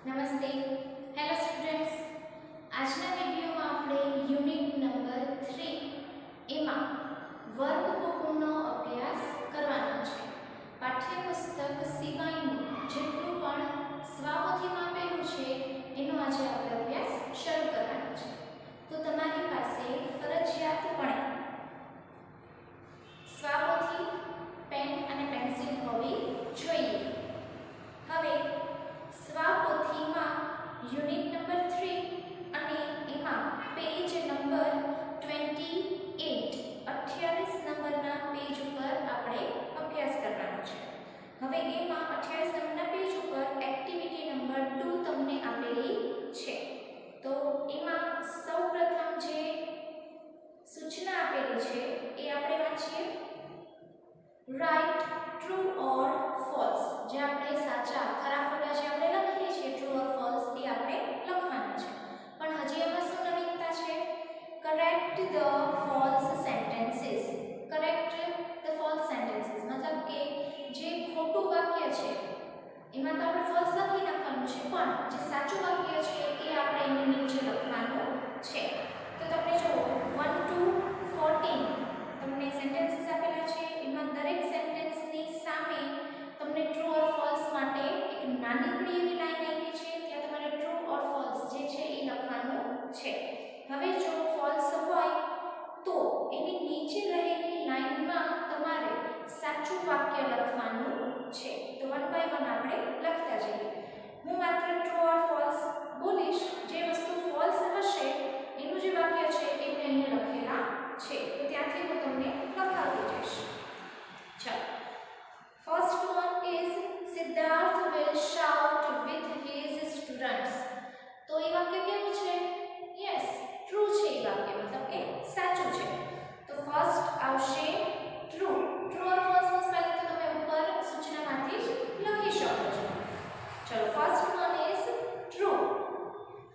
નમસ્તે. Hello students. આજના વિડીયોમાં આપણે યુનિટ નંબર 3 એમાં વર્કબુકનો અભ્યાસ કરવાનો છે. પાઠ્યપુસ્તક સિવાયનું જેટલું પણ સ્વાપોથીમાં આપેલું છે એનો આજે આપણે અભ્યાસ શરૂ કરવાનો છે. તો તમારી પાસે ફરજિયાતપણે સ્વાપોથી, પેન અને પેન્સિલ હોવી જોઈએ. હવે સ્વાપોથીમાં યુનિટ નંબર 3 અને એમાં પેજ નંબર 28 નંબરના પેજ ઉપર આપણે અભ્યાસ કરવાનો છે. હવે એમાં 28 નંબરના પેજ ઉપર એક્ટિવિટી નંબર 2 તમને આપેલી છે. તો એમાં સૌપ્રથમ જે સૂચના આપેલી છે એ આપણે વાંચીએ. Write true or false. જે આપણે સાચા ખરા ખોટા જે આપણે લખીએ છીએ ટ્રુ ઓર ફોલ્સ એ આપણે લખવાનું છે. પણ હજી એમાં શું નવીનતા છે? Correct the false sentences. Correct the false sentences મતલબ કે જે ખોટું વાક્ય છે એમાં તો આપણે ફોલ્સ લખી નાખવાનું છે, પણ જે સાચું વાક્ય છે એ આપણે એની નીચે લખવાનું છે. તો તમને જો 1 to 14 તમને સેન્ટેન્સીસ આપેલા છે. એમાં દરેક સેન્ટેન્સની સામે તમને ટ્રુ ઓર ફોલ્સ માટે એક નાનકડી એવી લાઈન આપી છે. ત્યાં તમારે ટ્રુ ઓર ફોલ્સ જે છે એ લખવાનું છે. હવે જો ફોલ્સ હોય તો એની નીચે રહેલી લાઈનમાં તમારે સાચું વાક્ય લખવાનું છે. તો 1 by 1 આપણે લખતા જઈએ. હું માત્ર ટ્રુ ઓર ફોલ્સ બોલીશ. જે વસ્તુ ફોલ્સ હશે એનું જે વાક્ય છે એ મેં અહીંયા લખેલા છે. તો ત્યાંથી હું તમને લખાવતી જઈશ. ચાલો. First one is Siddharth will shout with his students. તો એ વાક્ય કેવું છે? યસ, ટ્રુ છે. એ વાક્ય મતલબ કે સાચું છે. તો ફર્સ્ટ આવશે ટ્રુ. ટ્રુ ઓર ફોલ્સ નું સ્પેલિંગ તો તમે ઉપર સૂચનામાંથી જ લખી શકો છો. ચલો, ફર્સ્ટ વન ઇઝ ટ્રુ.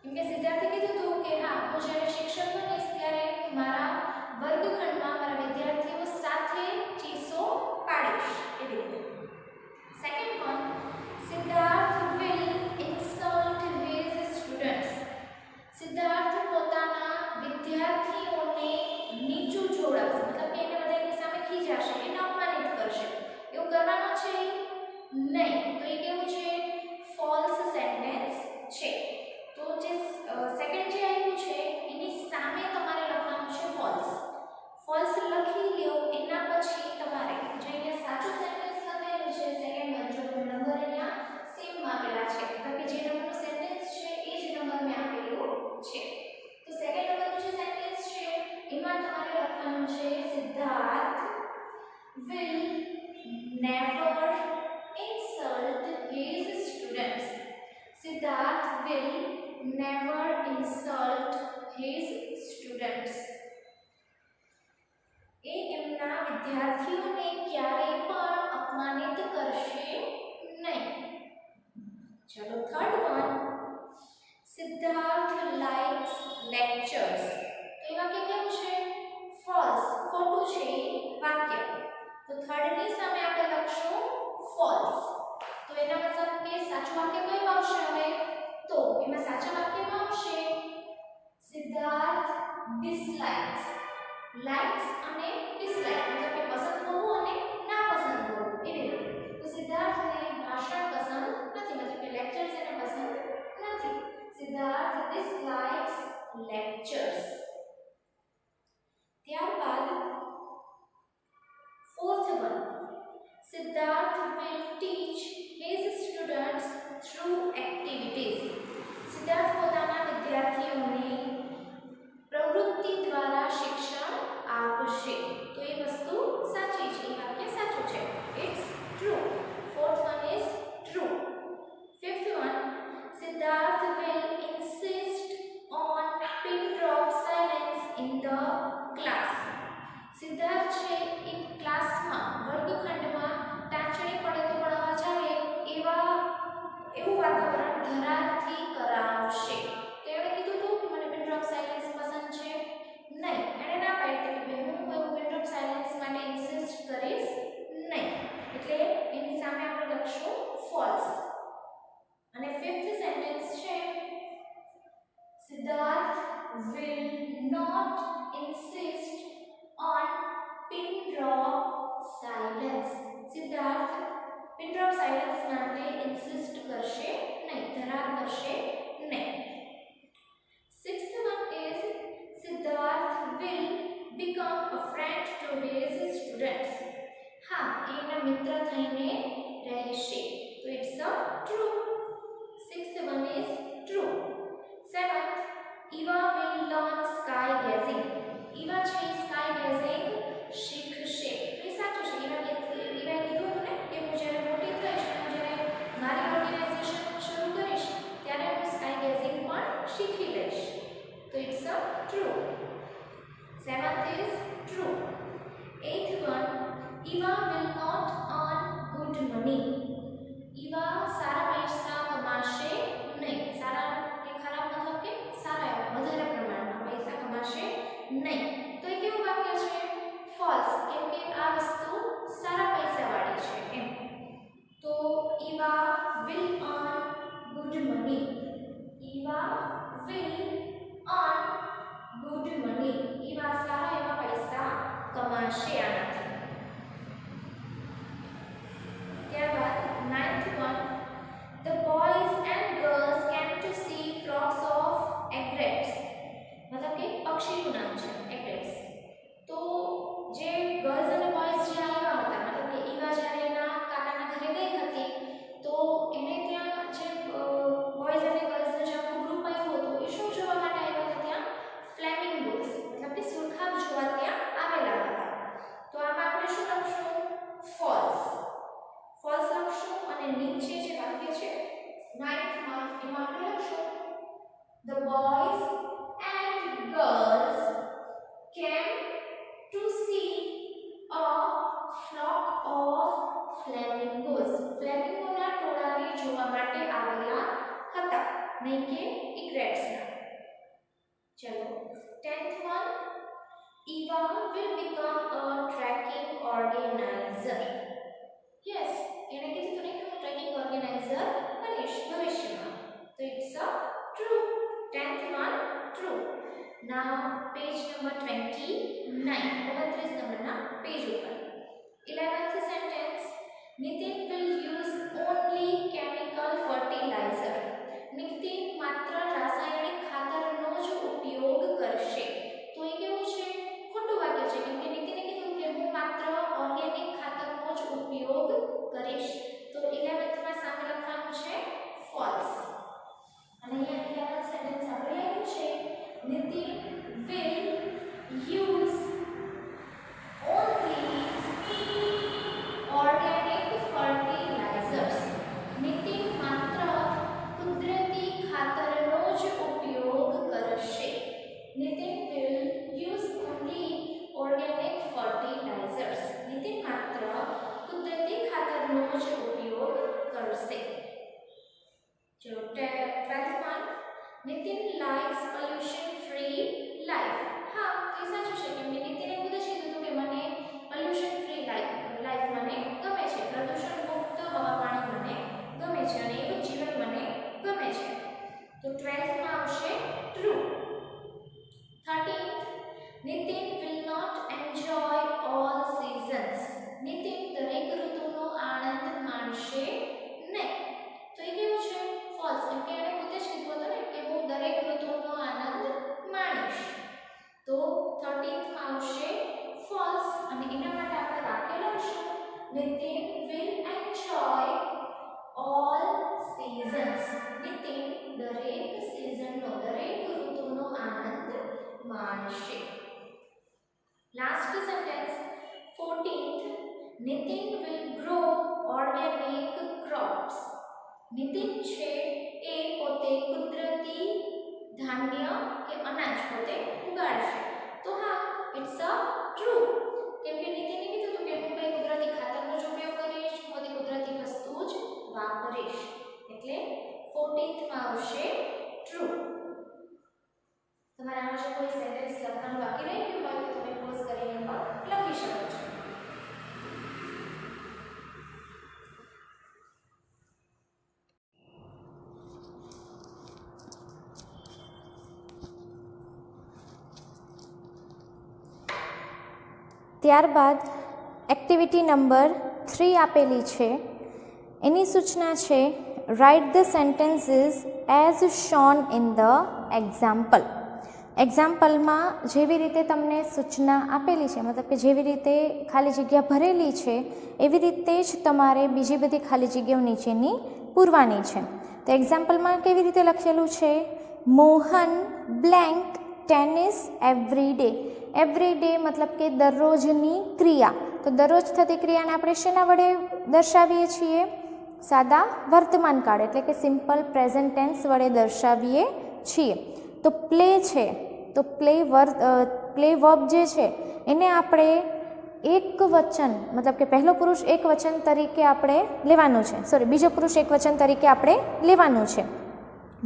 કેમ કે સિદ્ધાર્થે કીધું હતું કે હા, હું જ્યારે શિક્ષક બનીશ ત્યારે મારા વર્ગખંડમાં મારા વિદ્યાર્થીઓ સાથે ચીસો પાડીશ. એવી રીતે. Second one, Siddharth will insult his students. Siddharth પોતાના વિદ્યાર્થીઓને નીચું જોડાવશે, મતલબ કે એને બધાની સામે ખીજાશે, એને અપમાનિત કરશે. એવું કરવાનું છે નહીં. તો એ કેવું છે? ફોલ્સ સેન્ટેન્સ છે. તો જે સેકન્ડ જે આપ્યું છે એની સામે તમારે લખવાનું છે ફોલ્સ. ફોલ્સ લખી લ્યો. એના પછી તમારે જે અહીંયા સાચું સેન્ટેન્સ લખેલું છે સેકન્ડ વન, જો નંબર અહીંયા સેમ આપેલા છે, મતલબ કે જે નંબરનું સેન્ટેન્સ છે એ જ નંબર મેં આપેલું છે. તો સેકન્ડ નંબરનું જે સેન્ટેન્સ છે એમાં તમારે લખવાનું છે Siddharth will never insult his students. Siddharth will never insult his students. એ એમના વિદ્યાર્થીઓને ક્યારેય પણ અપમાનિત કરશે નહીં. ચલો, third one, Siddharth likes lectures. તો એ વાક્ય કેવું છે? ફોલ્સ, ખોટું છે એ વાક્ય. તો થર્ડ ની સામે આપણે લખશું ફોલ્સ. તો એના મતલબ કે સાચું વાક્ય કયું આવશે હવે? તો એમાં સાચા વાક્યમાં આવશે સિદ્ધાર્થ ડિસલાઇક્સ. લાઇક્સ અને ડિસલાઇક મતલબ કે પસંદ કરવું અને ના પસંદ કરવું એવી રીતે. તો સિદ્ધાર્થને ભાષણ પસંદ નથી, મતલબ કે લેક્ચર્સ એને પસંદ નથી. Siddharth dislikes lectures. ત્યારબાદ fourth one, Siddharth will teach his students through activities. Siddharth પોતાના વિદ્યાર્થીઓને પ્રવૃત્તિ દ્વારા શિક્ષણ આપશે. તો એ વસ્તુ હા એના મિત્ર થઈને રહેશે. તો it's a true. 6th one is true. 7th, Eva will learn sky gazing. Eva છે sky gazing શીખશે. તો એ સાચું છે. ઈવાએ કીધું હતું ને કે હું જ્યારે મોટી થઈશ, હું જ્યારે મારી ઓર્ગેનાઇઝેશન શરૂ કરીશ ત્યારે હું સ્કાય ગેઝિંગ પણ શીખી લઈશ. તો it's a true. 7th is true. 8th one, Eva will not earn good money. Eva સારા પૈસા કમાશે નહીં. સારા કે ખરાબ મતલબ કે સારા વધારે પ્રમાણમાં પૈસા કમાશે નહીં. તો એ કેવું વાક્ય છે? ફોલ્સ. કેમ કે આ વસ્તુ સારા પૈસાવાળી છે એમ. તો Eva will earn good money. Eva will earn good money. Eva સારા એવા પૈસા કમાશે આનાથી. ત્યારબાદ 9th one, the boys and girls came to see flocks of egrets. મતલબ કે પક્ષીનું નામ છે egrets. તો જે ગર્લ્સ અને બોયઝ જે આવ્યા હતા, મતલબ કે ઈવા જ્યારે એના કાકાના ઘરે ગઈ હતી તો એને ત્યાં જે બોયઝ અને ગર્લ્સનું જે આખું ગ્રુપ આવ્યું હતું એ શું જોવા માટે આવ્યા હતા? ત્યાં ફ્લેમિંગોઝ મતલબ કે સુરખાબ જોવા ત્યાં આવેલા હતા. તો આમાં આપણે શું લખશું? ફોલ્સ. ફોલ્સ લખશું અને નીચે જે વાક્ય છે 9th માં એમાં આપણે લખશું the boys and girls came to see a flock of flamingos. ફ્લેમિંગોના ટોળાને જોવા માટે આવેલા હતા, નહીં કે ઇગ્રેટ્સના. ચલો 10th one, Eva will become a trekking organizer. Yes, એને કીધું તો ને કે હું ટ્રેકિંગ ઓર્ગેનાઇઝર બનીશ ભવિષ્યમાં. તો it's a true. 10th one true. Now page number 29, 29 નંબરના પેજ ઉપર 11th sentence, Nitin will use only chemical fertilizer. Nitin માત્ર રાસાયણિક ખાતરનો જ ઉપયોગ કરશે. તો એ કેવું છે? ખોટું વાક્ય છે. કેમ કે નિતિને કીધું કે હું માત્ર ઓર્ગેનિક ખાતરનો જ ઉપયોગ કરીશ. તો 11th માં સામે લખવાનું છે false. અને અહીંયા 11th સેન્ટેન્સ આપણે આવ્યું છે Nitin will use only organic fertilizers. Nitin માત્ર કુદરતી ખાતરનો જ ઉપયોગ કરશે. Nitin will use only organic fertilizers. Nitin માત્ર કુદરતી ખાતરનો જ ઉપયોગ કરશે. ચલો 12th one, Nitin likes pollution free life. હા, એ સાચું છે. કેમ કે નિતિને ખુદ જ કીધું કે મને પોલ્યુશન ફ્રી લાઈફ મને ગમે છે. પ્રદૂષણ મુક્ત હવા પાણી મને ગમે છે અને એવું જીવન મને ગમે છે. તો 12th માં આવશે true. 13th, Nitin will not enjoy all seasons. Nitin દરેક ઋતુનો આનંદ માણશે નહીં. તો એ કેવું છે? ફોલ્સ. કેમ કે એણે પોતે જ કીધું હતું ને કે હું દરેક ઋતુનો આનંદ માણીશ. તો 13th માં આવશે ફોલ્સ અને એના માટે આપણે વાક્ય લખશું Nitin will enjoy all seasons. Nitin દરેક સિઝનનો દરેક ઋતુનો આનંદ માણશે. Last sentence 14th, Nitin will grow organic crops. Nitin છે એ પોતે કુદરતી ધાન્ય કે અનાજ પોતે ઉગાડશે. તો હા, ઇટ્સ અ ટ્રુ. કેમ કે નિતિને કીધું હતું કે હું કઈ કુદરતી ખાતરનો જ ઉપયોગ કરીશ, હું બધી કુદરતી વસ્તુ જ વાપરીશ. એટલે 14th માં આવશે ટ્રુ. તમારે આમાં જો કોઈ સેન્ટેન્સ લખવાનું બાકી રહી ગયું હોય તો તમે પોઝ કરીને પણ લખી શકો છો. ત્યારબાદ એક્ટિવિટી નંબર 3 આપેલી છે. એની સૂચના છે write the sentences as shown in the example. એક્ઝામ્પલમાં જેવી રીતે તમને સૂચના આપેલી છે, મતલબ કે જેવી રીતે ખાલી જગ્યા ભરેલી છે એવી રીતે જ તમારે બીજી બધી ખાલી જગ્યાઓ નીચેની પૂરવાની છે. તો એક્ઝામ્પલમાં કેવી રીતે લખેલું છે? Mohan blank tennis every day. Every day મતલબ કે દરરોજની ક્રિયા. તો દરરોજ થતી ક્રિયાને આપણે શેના વડે દર્શાવીએ છીએ? સાદા વર્તમાન કાળ એટલે કે સિમ્પલ પ્રેઝન્ટ ટેન્સ વડે દર્શાવીએ છીએ. તો પ્લે છે, તો પ્લે વર્બ જે છે એને આપણે એક વચન મતલબ કે પહેલો પુરુષ એક વચન તરીકે આપણે લેવાનું છે, બીજો પુરુષ એક વચન તરીકે આપણે લેવાનું છે.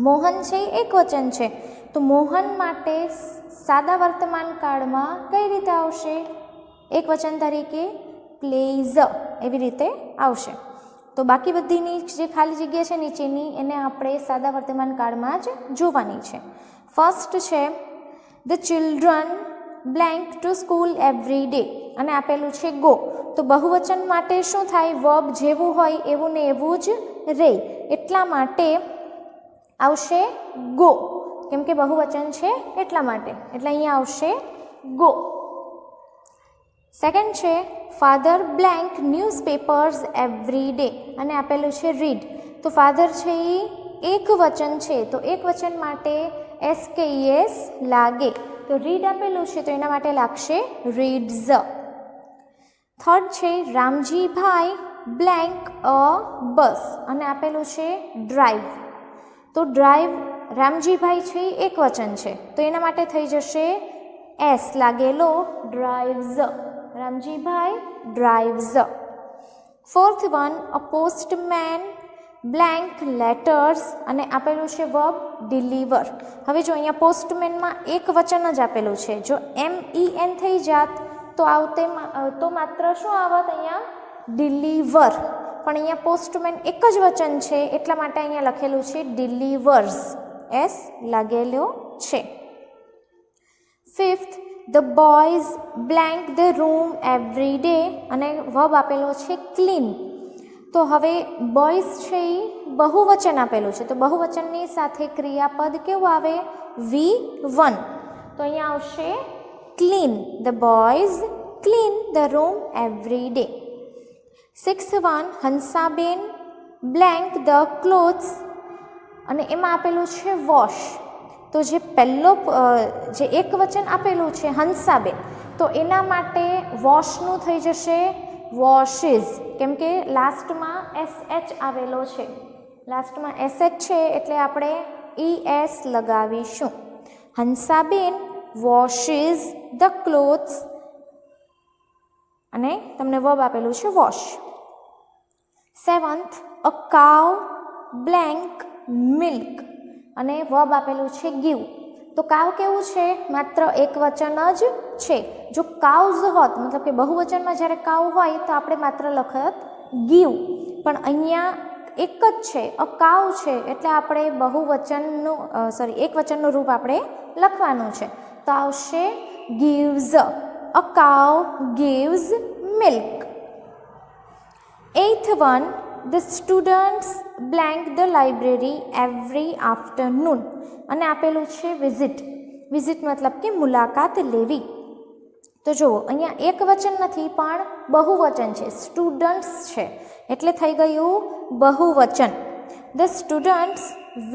મોહન છે એ એક વચન છે, તો મોહન માટે સાદા વર્તમાન કાળમાં કઈ રીતે આવશે? એક વચન તરીકે પ્લેઝ એવી રીતે આવશે. તો બાકી બધીની જે ખાલી જગ્યા છે નીચેની એને આપણે સાદા વર્તમાન કાળમાં જ જોવાની છે. ફર્સ્ટ છે the children blank to school every day અને આપેલું છે ગો. તો બહુવચન માટે શું થાય? વર્બ જેવું હોય એવું ને એવું જ રહે, એટલા માટે આવશે ગો, કેમ કે બહુવચન છે એટલા માટે, એટલે અહીંયા આવશે ગો. સેકન્ડ છે father blank newspapers every day અને આપેલું છે રીડ. તો ફાધર છે એ એક વચન છે, તો એક વચન માટે SKES લાગે, તો રીડ આપેલું છે તો એના માટે લાગશે રીડ્સ. થર્ડ છે રામજીભાઈ બ્લેન્ક અ બસ અને આપેલું છે ડ્રાઈવ. તો ડ્રાઈવ રામજીભાઈ છે એ એક વચન છે, તો એના માટે થઈ જશે S લાગેલો drives. Ramjibhai drives. Fourth one a postman blank letters અને આપેલું છે વર્બ ડિલિવર. હવે જો અહીંયા પોસ્ટમેનમાં એક વચન જ આપેલું છે, જો MEN થઈ જાત તો તો માત્ર શું આવત? અહીંયા ડિલિવર. પણ અહીંયા પોસ્ટમેન એક જ વચન છે એટલા માટે અહીંયા લખેલું છે ડિલિવર્સ, S લાગેલો છે. Fifth the boys blank the room every day અને વર્બ આપેલો છે ક્લીન. તો હવે બોયઝ છે એ બહુવચન આપેલું છે, તો બહુવચનની સાથે ક્રિયાપદ કેવું આવે? V1. તો અહીંયા આવશે clean. The boys clean the room every day. Sixth one Hansaben blank the clothes અને એમાં આપેલું છે વોશ. તો જે પહેલો જે એક વચન આપેલું છે હંસાબેન, તો એના માટે વોશનું થઈ જશે વોશિસ, કેમ કે લાસ્ટમાં SH આવેલો છે, લાસ્ટમાં SH છે એટલે આપણે ES લગાવીશું. હંસાબેન વોશિસ ધ ક્લોથ્સ અને તમને વર્બ આપેલું છે વોશ. સેવન્થ અ કાવ બ્લેન્ક મિલ્ક અને વર્બ આપેલું છે ગીવ. તો કાવ કેવું છે? માત્ર એક વચન જ છે. જો કાઉઝ હોત મતલબ કે બહુવચનમાં જ્યારે કાવ હોય તો આપણે માત્ર લખત ગીવ, પણ અહીંયા એક જ છે અ કાવ છે એટલે આપણે બહુવચનનું એક વચનનું રૂપ આપણે લખવાનું છે, તો આવશે gives. અ કાવ gives milk. Eighth one the students blank the library every afternoon અને આપેલું છે વિઝિટ. વિઝિટ મતલબ કે મુલાકાત લેવી. તો જુઓ અહીંયા એક વચન નથી પણ બહુવચન છે, સ્ટુડન્ટ્સ છે એટલે થઈ ગયું બહુવચન. ધ સ્ટુડન્ટ્સ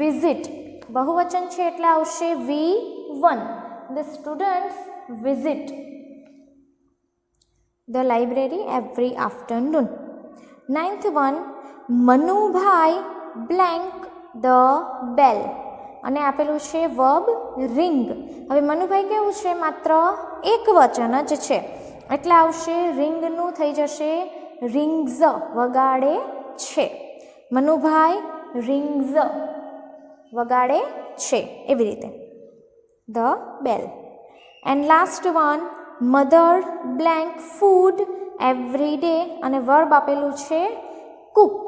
વિઝિટ બહુવચન છે એટલે આવશે V1. The students visit the library every afternoon. Ninth one Manubhai blank the bell અને આપેલું છે વર્બ રિંગ. હવે મનુભાઈ કેવું છે? માત્ર એક વચન જ છે એટલે આવશે રિંગનું થઈ જશે રિંગ્સ, વગાડે છે. મનુભાઈ રિંગ્સ વગાડે છે એવી રીતે the bell. And last one mother blank food every day અને વર્બ આપેલું છે કુક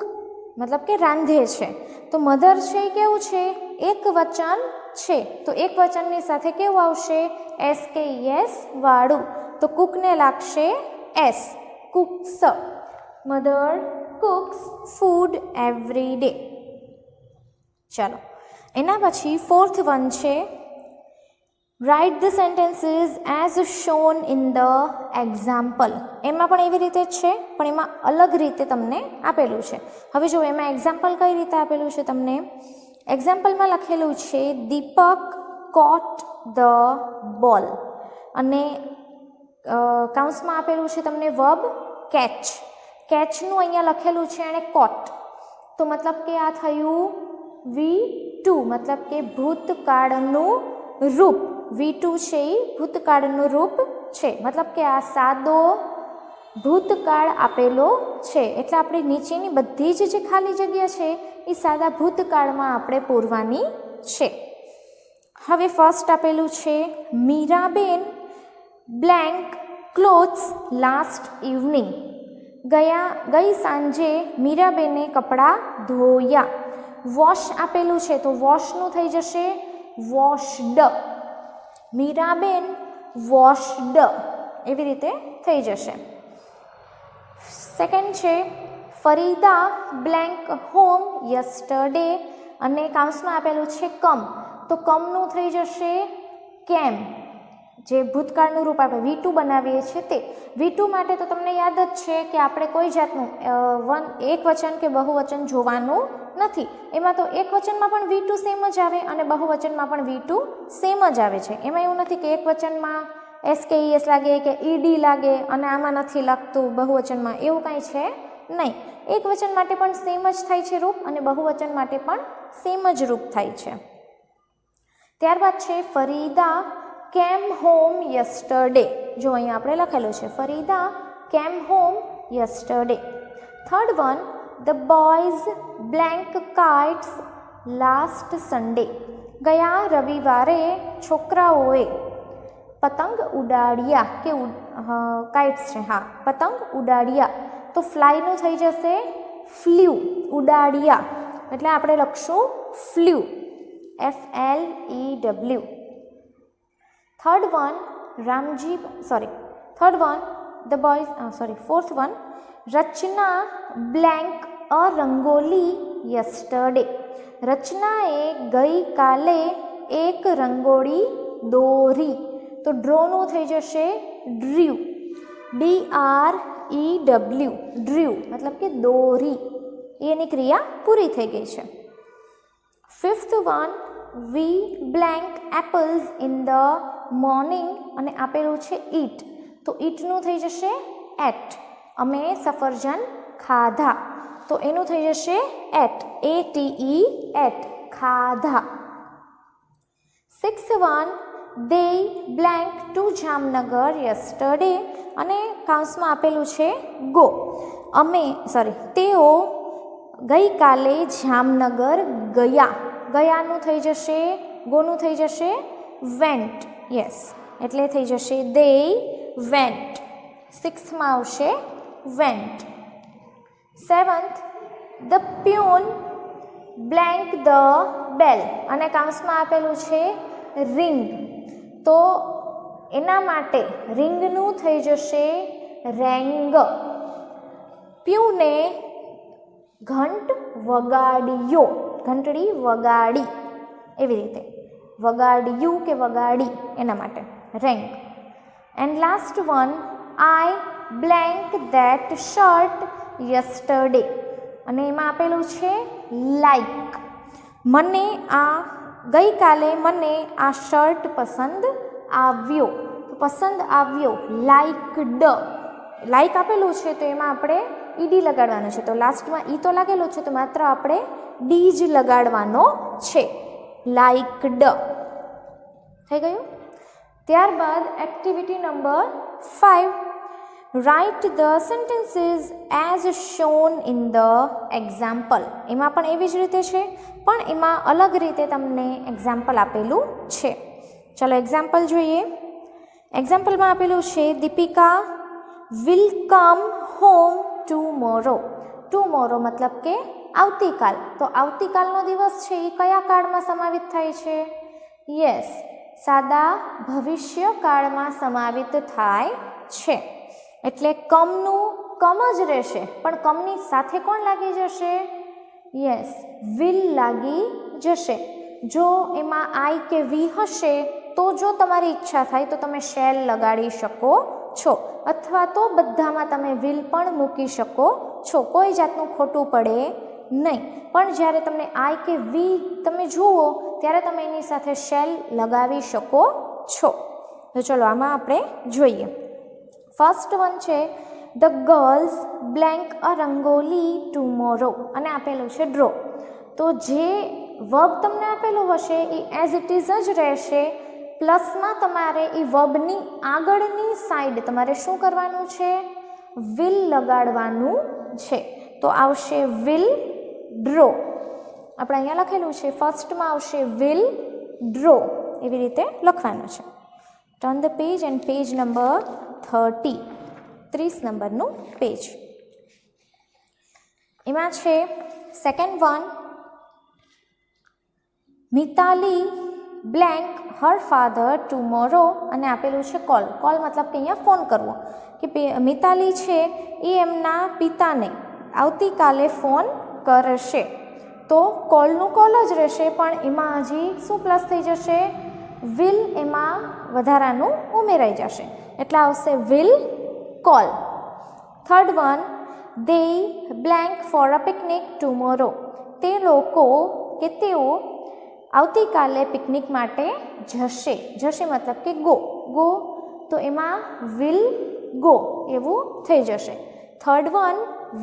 મતલબ કે રાંધે છે. તો મધર છે એ કેવું છે? એક વચન છે, તો એક વચનની સાથે કેવું આવશે? SKES વાળું, તો કુકને લાગશે S, cooks. Mother cooks food every day. ચાલો એના પછી ફોર્થ વન છે write the sentences as shown in the example. એમાં પણ એવી રીતે જ છે, પણ એમાં અલગ રીતે તમને આપેલું છે. હવે જો એમાં એક્ઝામ્પલ કઈ રીતે આપેલું છે તમને. એક્ઝામ્પલમાં લખેલું છે દીપક કોટ ધ બોલ, અને કૌંસમાં આપેલું છે તમને વર્બ કેચ. કેચનું અહીંયા લખેલું છે એણે કોટ, તો મતલબ કે આ થયું V2, મતલબ કે ભૂતકાળનું રૂપ. V2 છે એ ભૂતકાળનું રૂપ છે, મતલબ કે આ સાદો ભૂતકાળ આપેલો છે. એટલે આપણે નીચેની બધી જ જે ખાલી જગ્યા છે એ સાદા ભૂતકાળમાં આપણે પૂરવાની છે. હવે ફર્સ્ટ આપેલું છે Miraben blank clothes last evening. ગઈ સાંજે મીરાબેને કપડાં ધોયા. વોશ આપેલું છે તો વોશનું થઈ જશે વોશ્ડ. મીરાબેન વોશ્ડ, એવી રીતે થઈ જશે. સેકન્ડ છે ફરીદા બ્લેન્ક હોમ યસ્ટરડે, અને કૌંસમાં આપેલું છે કમ, તો કમનું થઈ જશે કેમ. જે ભૂતકાળનું રૂપ આપણે V2 બનાવીએ છીએ તે. V2 માટે તો તમને યાદ જ છે કે આપણે કોઈ જાતનું એક વચન કે બહુવચન જોવાનું નથી. એમાં તો એક વચનમાં પણ V2 સેમ જ આવે અને બહુવચનમાં પણ V2 સેમ જ આવે છે. એમાં એવું નથી કે એક વચનમાં SKES લાગે કે ED લાગે અને આમાં નથી લાગતું બહુવચનમાં, એવું કાંઈ છે નહીં. એક વચન માટે પણ સેમ જ થાય છે રૂપ, અને બહુવચન માટે પણ સેમ જ રૂપ થાય છે. ત્યારબાદ છે ફરીદા કેમ હોમ યસ્ટરડે. જો અહીંયા આપણે લખેલું છે ફરીદા કેમ home yesterday. Third one the boys blank kites last Sunday. ગયા રવિવારે છોકરાઓએ પતંગ ઉડાડ્યા, કે કાઇટ્સ છે, હા પતંગ ઉડાડ્યા. તો ફ્લાયનું થઈ જશે ફ્લ્યુ. ઉડાડ્યા એટલે આપણે લખશું ફ્લ્યુ, FLEW. fourth one રચના બ્લેન્ક અ રંગોલી યસ્ટરડે. રચનાએ ગઈકાલે એક રંગોળી દોરી. તો ડ્રોનું થઈ જશે ડ્ર્યુ, DREW, ડ્ર્યુ મતલબ કે દોરી. એની ક્રિયા પૂરી થઈ ગઈ છે. Fifth one we blank apples in the morning, અને આપેલું છે ઈટ, તો ઈટનું થઈ જશે એટ. અમે સફરજન ખાધા, તો એનું થઈ જશે એટ, ATE, એટ, ખાધા. સિક્સ્થ વન દે બ્લેન્ક ટુ જામનગર યસ્ટરડે, અને કૌંસમાં આપેલું છે ગો. તેઓ ગઈકાલે જામનગર ગયા. ગયાનું થઈ જશે, ગોનું થઈ જશે વેન્ટ, યસ, એટલે થઈ જશે દે વેન્ટ. સિક્સ્થમાં આવશે vent. Seventh the peon blank the bell, અને કૌંસમાં આપેલું છે રિંગ, તો એના માટે રિંગનું થઈ જશે રેંગ. પ્યુને ઘંટ વગાડ્યો, ઘંટડી વગાડી, એવી રીતે વગાડ્યું કે વગાડી એના માટે રેંગ. And last one I blank that shirt yesterday, અને એમાં આપેલું છે લાઈક. ગઈકાલે મને આ શર્ટ પસંદ આવ્યો. તો પસંદ આવ્યો લાઈકડ. લાઈક આપેલું છે તો એમાં આપણે ED લગાડવાનું છે, તો લાસ્ટમાં ઈ તો લાગેલું છે તો માત્ર આપણે ડી જ લગાડવાનો છે, લાઈકડ. થઈ ગયું. ત્યારબાદ activity number 5, right the sentences as shown in the example. એમાં પણ એવી જ રીતે છે, પણ એમાં અલગ રીતે તમને એક્ઝામ્પલ આપેલું છે. ચલો એક્ઝામ્પલ જોઈએ. એક્ઝામ્પલમાં આપેલું છે Deepika will come home tomorrow. Tomorrow મતલબ કે આવતીકાલ. તો આવતીકાલનો દિવસ છે એ કયા કાળમાં સમાવિત થાય છે? યસ, સાદા ભવિષ્ય કાળમાં સમાવિત થાય છે. એટલે કમનું કમ જ રહેશે, પણ કમની સાથે કોણ લાગી જશે? યસ, વિલ લાગી જશે. જો એમાં આઈ કે વી હશે તો જો તમારી ઈચ્છા થાય તો તમે શેલ લગાડી શકો છો, અથવા તો બધામાં તમે વિલ પણ મૂકી શકો છો, કોઈ જાતનું ખોટું પડે નહીં. પણ જ્યારે તમને આઈ કે વી તમે જુઓ ત્યારે તમે એની સાથે શેલ લગાવી શકો છો. તો ચલો આમાં આપણે જોઈએ. ફર્સ્ટ વન છે the girls blank a rangoli tomorrow, અને આપેલું છે ડ્રો. તો જે વર્બ તમને આપેલું હશે એ એઝ ઇટ ઇઝ જ રહેશે, પ્લસમાં તમારે એ વર્બની આગળની સાઈડ તમારે શું કરવાનું છે, વિલ લગાડવાનું છે. તો આવશે વિલ ડ્રો. આપણે અહીંયા લખેલું છે ફર્સ્ટમાં આવશે વિલ ડ્રો, એવી રીતે લખવાનું છે. Turn the page and page number 30, 30 નંબરનું પેજ. એમાં છે second one, Mitali blank her father tomorrow, અને આપેલું છે કોલ. કોલ મતલબ કે અહીંયા ફોન કરવો, કે મિતાલી છે એ એમના પિતાને આવતીકાલે ફોન કરશે. તો કોલનું કોલ જ રહેશે, પણ એમાં હજી શું પ્લસ થઈ જશે, વિલ એમાં વધારાનું ઉમેરાઈ જશે, એટલે આવશે will call. Third one, they blank for a picnic tomorrow, તે લોકો કે તેઓ આવતીકાલે પિકનિક માટે જશે. જશે મતલબ કે ગો, ગો તો એમાં વિલ ગો એવું થઈ જશે. Third one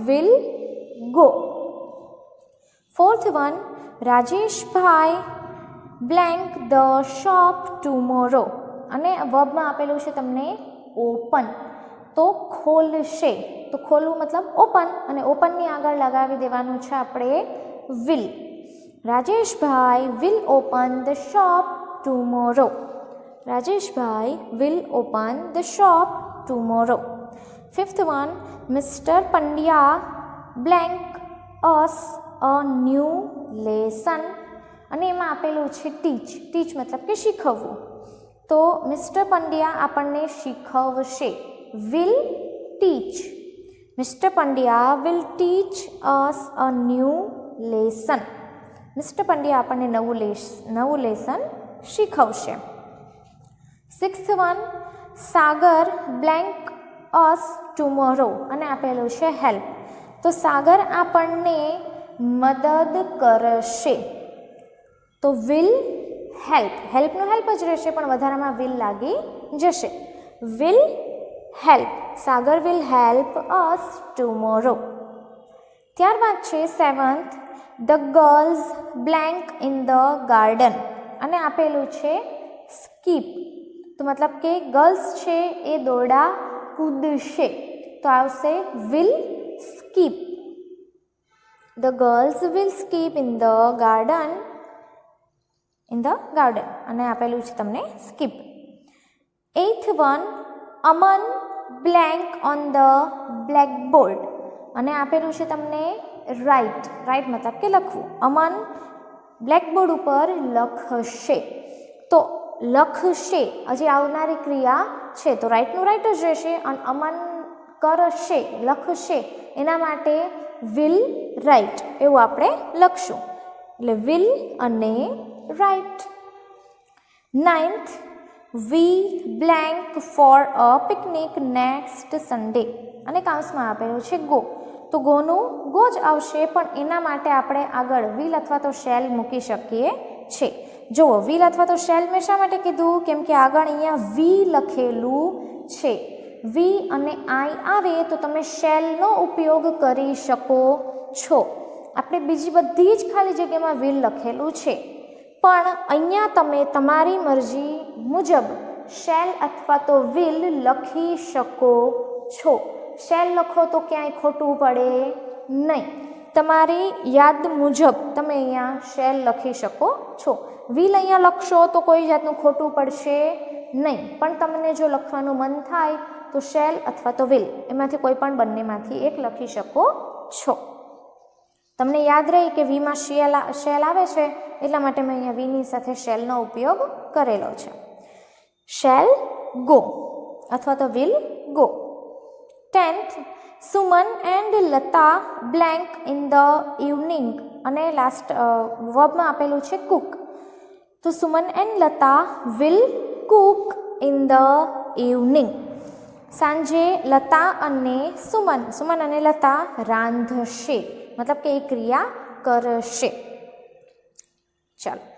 will go. Fourth one, Rajeshbhai blank the shop tomorrow, અને વર્બમાં આપેલું છે તમને ઓપન, તો ખોલશે. તો ખોલવું મતલબ ઓપન, અને ઓપનની આગળ લગાવી દેવાનું છે આપણે will. Rajeshbhai will open the shop tomorrow. Rajeshbhai will open the shop tomorrow. Fifth one, mister Pandya blank us a new lesson, અને એમાં આપેલું છે ટીચ. ટીચ મતલબ કે શીખવવું. તો મિસ્ટર પંડ્યા આપણને શીખવશે, will teach. Mister Pandya will teach us a new lesson. Mister Pandya આપણને નવું લેસન શીખવશે. Sixth one, Sagar blank us tomorrow, અને આપેલું છે હેલ્પ. તો સાગર આપણને મદદ કરશે, તો વિલ હેલ્પ. હેલ્પનું હેલ્પ જ રહેશે, પણ વધારામાં વિલ લાગી જશે. Will help, Sagar will help us tomorrow. ત્યારબાદ છે seventh, the girls blank in the garden, અને આપેલું છે સ્કીપ. તો મતલબ કે ગર્લ્સ છે એ દોરડા કૂદશે, તો આવશે will skip. The girls will skip in the garden, અને આપેલું છે તમને skip. Eighth one, Aman blank on the blackboard, અને આપેલું છે તમને રાઇટ. રાઇટ મતલબ કે લખવું. અમન બ્લેકબોર્ડ ઉપર લખશે, તો લખશે હજી આવનારી ક્રિયા છે, તો રાઇટનું રાઇટ જ રહેશે, અને અમન કરશે લખશે એના માટે વિલ રાઇટ એવું આપણે લખશું, એટલે વિલ અને write. Ninth, we blank for a picnic next Sunday, અને કાઉન્સમાં આપેલું છે ગો. તો ગોનું ગો જ આવશે, પણ એના માટે આપણે આગળ વિલ અથવા તો શેલ મૂકી શકીએ છીએ. જુઓ, વિલ અથવા તો શેલ મેં શા માટે કીધું, કેમ કે આગળ અહીંયા વી લખેલું છે. વી અને આઈ આવે તો તમે શેલનો ઉપયોગ કરી શકો છો. આપણે બીજી બધી જ ખાલી જગ્યામાં વિલ લખેલું છે, પણ અહીંયા તમે તમારી મરજી મુજબ શેલ અથવા તો વિલ લખી શકો છો. શેલ લખો તો ક્યાંય ખોટું પડે નહીં, તમારી યાદ મુજબ તમે અહીંયા શેલ લખી શકો છો. વિલ અહીંયા લખશો તો કોઈ જાતનું ખોટું પડશે નહીં, પણ તમને જો લખવાનું મન થાય તો શેલ અથવા તો વિલ એમાંથી કોઈ પણ બંનેમાંથી એક લખી શકો છો. તમને યાદ રહે કે વીમાં શેલ આવે છે, એટલા માટે મેં અહીંયા વીની સાથે શેલનો ઉપયોગ કરેલો છે. શેલ ગો અથવા તો will go. 10th, Suman and Lata blank in the evening, અને લાસ્ટ વર્બમાં આપેલું છે કુક. તો Suman and Lata will Cook in the evening. સાંજે લતા અને સુમન અને લતા રાંધશે, મતલબ કે એ ક્રિયા કરશે. ચાલો.